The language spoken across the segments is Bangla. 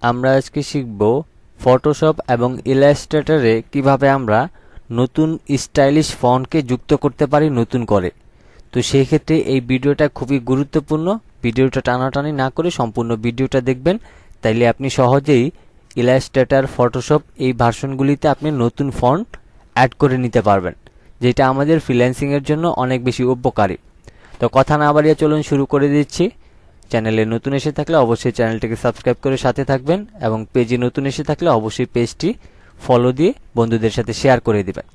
আমরা আজকে শিখব ফটোশপ এবং ইলাস্ট্রেটরে কিভাবে আমরা নতুন স্টাইলিশ ফন্টকে যুক্ত করতে পারি নতুন করে। তো সেই ক্ষেত্রে এই ভিডিওটা খুবই গুরুত্বপূর্ণ। ভিডিওটা টানাটানি না করে সম্পূর্ণ ভিডিওটা দেখবেন, তাইলে আপনি সহজেই ইলাস্ট্রেটর, ফটোশপ এই ভার্সনগুলিতে আপনি নতুন ফন্ট অ্যাড করে নিতে পারবেন, যেটা আমাদের ফ্রিল্যান্সিংয়ের জন্য অনেক বেশি উপকারী। তো কথা না বাড়িয়ে চলুন শুরু করে দিচ্ছি। চ্যানেলে নতুন এসে থাকলে অবশ্যই চ্যানেলটিকে সাবস্ক্রাইব করে সাথে থাকবেন এবং পেজে নতুন এসে থাকলে অবশ্যই পেজটি ফলো দিয়ে বন্ধুদের সাথে শেয়ার করে দিবেন।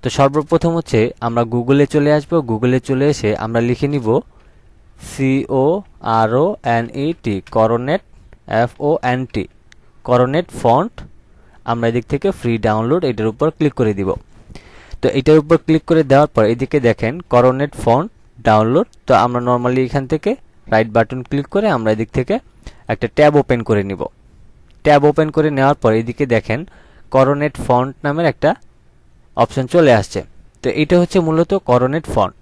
তো সর্বপ্রথম হচ্ছে আমরা গুগলে চলে আসব। গুগলে চলে এসে আমরা লিখে নিব CORONET করোনেট FONT করোনেট ফন্ট। আমরা এদিক থেকে ফ্রি ডাউনলোড এটার উপর ক্লিক করে দিব। তো এটার উপর ক্লিক করে দেওয়ার পর এদিকে দেখেন করোনেট ফন্ট ডাউনলোড। তো আমরা নর্মালি এখান থেকে রাইট বাটন ক্লিক করে আমরা এদিক থেকে একটা ট্যাব ওপেন করে নিব। ট্যাব ওপেন করে নেওয়ার পর এদিকে দেখেন করোনেট ফন্ট নামের একটা অপশন চলে আসছে। তো এটা হচ্ছে মূলত করোনেট ফন্ট।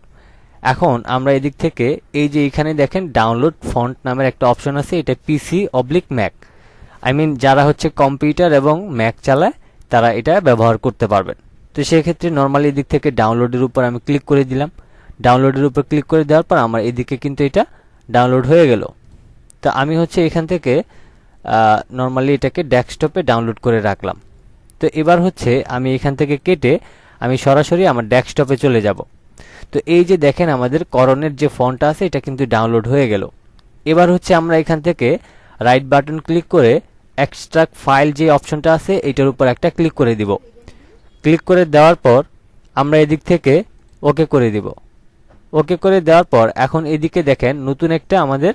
এখন আমরা এদিক থেকে এই যে এখানে দেখেন ডাউনলোড ফন্ট নামের একটা অপশন আছে, এটা PC/ম্যাক, যারা হচ্ছে কম্পিউটার এবং ম্যাক চালায় তারা এটা ব্যবহার করতে পারবেন। তো সেক্ষেত্রে নর্মালি এদিক থেকে ডাউনলোডের উপর আমি ক্লিক করে দিলাম। ডাউনলোডের উপর ক্লিক করে দেওয়ার পর আমার এদিকে কিন্তু এটা ডাউনলোড হয়ে গেল। তো আমি হচ্ছে এখান থেকে নর্মালি এটাকে ডেস্কটপে ডাউনলোড করে রাখলাম। তো এবার হচ্ছে আমি এখান থেকে কেটে আমি সরাসরি আমার ডেস্কটপে চলে যাব। তো এই যে দেখেন আমাদের করোনের যে ফন্টটা আছে এটা কিন্তু ডাউনলোড হয়ে গেল। এবার হচ্ছে আমরা এখান থেকে রাইট বাটন ক্লিক করে এক্সট্রাক্ট ফাইল যে অপশনটা আছে এটার উপর একটা ক্লিক করে দিব। ক্লিক করে দেওয়ার পর আমরা এদিক থেকে ওকে করে দিব। ওকে করে দেওয়ার পর এখন এদিকে দেখেন নতুন একটা আমাদের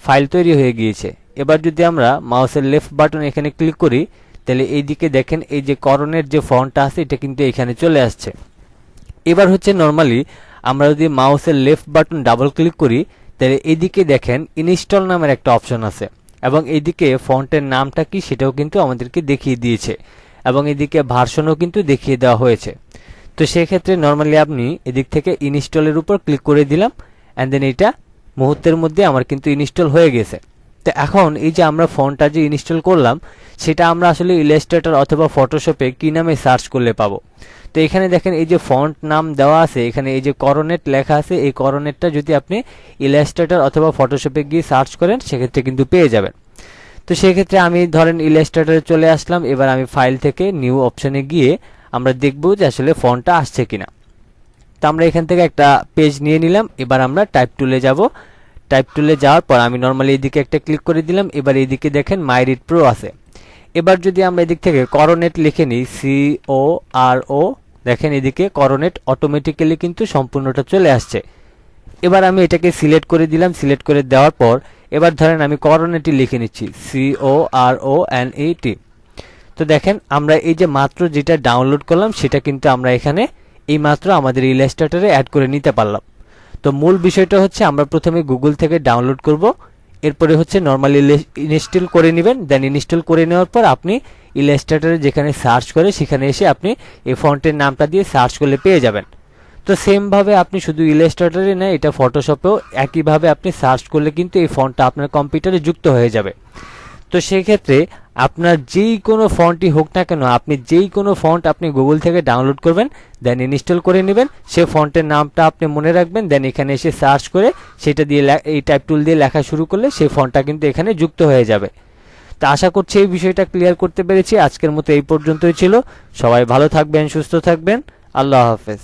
ফাইল তৈরি হয়ে গিয়েছে। এবার যদি আমরা মাউসের লেফট বাটন এখানে ক্লিক করি তাহলে এইদিকে দেখেন এই যে করোনের যে ফন্টটা আছে এটা কিন্তু এখানে চলে আসছে। এবার হচ্ছে নর্মালি আমরা যদি মাউসের লেফট বাটন ডাবল ক্লিক করি তাহলে এদিকে দেখেন ইনস্টল নামের একটা অপশন আছে এবং এদিকে ফন্টের নামটা কি সেটাও কিন্তু আমাদেরকে দেখিয়ে দিয়েছে এবং এদিকে ভার্সনও কিন্তু দেখিয়ে দেওয়া হয়েছে। তো সেক্ষেত্রে নর্মালি আপনি এদিক থেকে ইনস্টলের উপর ক্লিক করে দিলাম অ্যান্ড দেন এটা মুহূর্তের মধ্যে আমার কিন্তু ইনস্টল হয়ে গেছে। তো এখন এই যে আমরা ফন্টটা যে ইনস্টল করলাম সেটা আমরা আসলে ইলাস্ট্রেটর অথবা ফটোশপে কি নামে সার্চ করলে পাবো। তো এখানে দেখেন এই যে ফন্ট নাম দেওয়া আছে, এখানে এই যে করোনেট লেখা আছে, এই করোনেটটা যদি আপনি ইলাস্ট্রেটর অথবা ফটোশপে গিয়ে সার্চ করেন সেক্ষেত্রে কিন্তু পেয়ে যাবেন। তো সেক্ষেত্রে আমি ধরেন ইলাস্ট্রেটরে চলে আসলাম। এবার আমি ফাইল থেকে নিউ অপশনে গিয়ে আমরা দেখব যে আসলে ফন্টটা আসছে কিনা। তো আমরা এখান থেকে একটা পেজ নিয়ে নিলাম। এবার আমরা টাইপ টুলে যাব। টাইপ টুলে যাওয়ার পর আমি নর্মালি এদিকে একটা ক্লিক করে দিলাম। এবার এদিকে দেখেন মাই রিড প্রো আছে। এবার যদি আমরা এদিক থেকে করোনেট লিখে নিই CORO, দেখেন এদিকে করোনেট অটোমেটিক্যালি কিন্তু সম্পূর্ণটা চলে আসছে। এবার আমি এটাকে সিলেক্ট করে দিলাম। সিলেক্ট করে দেওয়ার পর এবার ধরেন আমি করোনেটই লিখে নিচ্ছি CORONET। তো দেখেন আমরা এই যে মাত্র যেটা ডাউনলোড করলাম সেটা কিন্তু আমরা এখানে এই মাত্র আমাদের ইলাস্ট্রেটরে অ্যাড করে নিতে পারলাম। তো মূল বিষয়টা হচ্ছে আমরা প্রথমে গুগল থেকে ডাউনলোড করব, এরপরে হচ্ছে নর্মালি ইনস্টল করে নেবেন। দেন ইনস্টল করে নেওয়ার পর আপনি ইলাস্ট্রেটরে যেখানে সার্চ করে সেখানে এসে আপনি এই ফন্টের নামটা দিয়ে সার্চ করলে পেয়ে যাবেন। তো সেমভাবে আপনি শুধু ইলাস্ট্রেটরে না, এটা ফটোশপেও একইভাবে আপনি সার্চ করলে কিন্তু এই ফন্টটা আপনার কম্পিউটারে যুক্ত হয়ে যাবে। তো সেক্ষেত্রে আপনার যেই কোনো ফন্টই হোক না কেন, আপনি যেই কোনো ফন্ট আপনি গুগল থেকে ডাউনলোড করবেন, দেন ইনস্টল করে নেবেন, সে ফন্টের নামটা আপনি মনে রাখবেন, দেন এখানে এসে সার্চ করে সেটা দিয়ে এই টাইপ টুল দিয়ে লেখা শুরু করলে সেই ফন্টটা কিন্তু এখানে যুক্ত হয়ে যাবে। তো আশা করছি এই বিষয়টা ক্লিয়ার করতে পেরেছি। আজকের মতো এই পর্যন্তই ছিল। সবাই ভালো থাকবেন, সুস্থ থাকবেন। আল্লাহ হাফেজ।